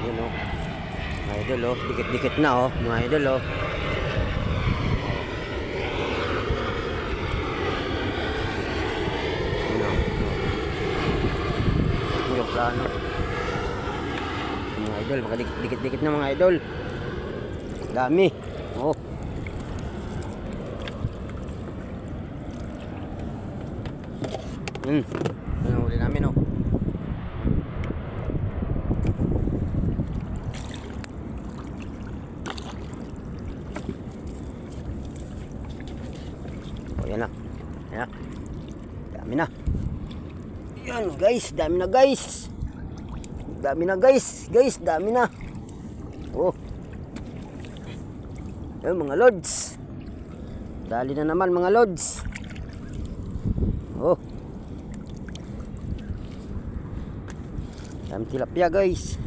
Yun o. Mga idol o. Dikit-dikit na o. Mga idol o. Yun o. Yung plano. Mga idol. Mga dikit-dikit na mga idol. Dami. O. Ano huli namin o. Yan na. Yan na. Dami na. Yan guys. Dami na guys. Dami na guys. Guys, dami na. Oh. Yan mga lods. Dali na naman mga lods. Oh. Dami tilapia guys.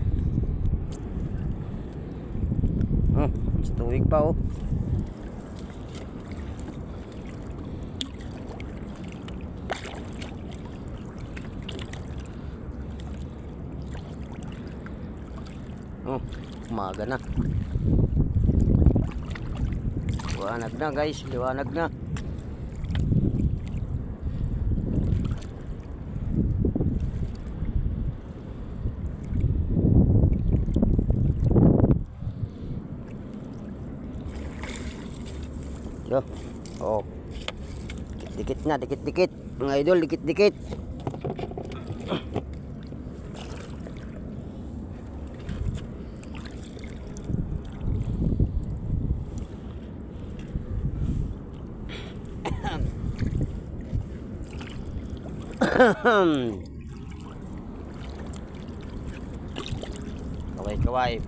Oh. Sa tuwig pa oh. Oh, umaga na. Liwanag na guys, liwanag na. Yo. Oh. Dikit-dikit na, dikit-dikit. Mga idol, dikit-dikit. Kaway-kaway.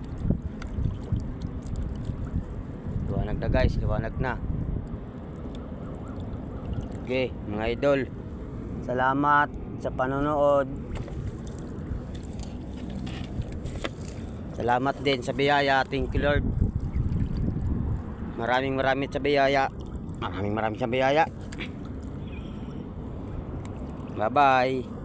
Liwanag na guys, liwanag na. Okay, mga idol. Salamat sa panonood. Salamat din sa biyaya. Thank you Lord. Maraming sa biyaya. Maraming sa biyaya. Bye-bye.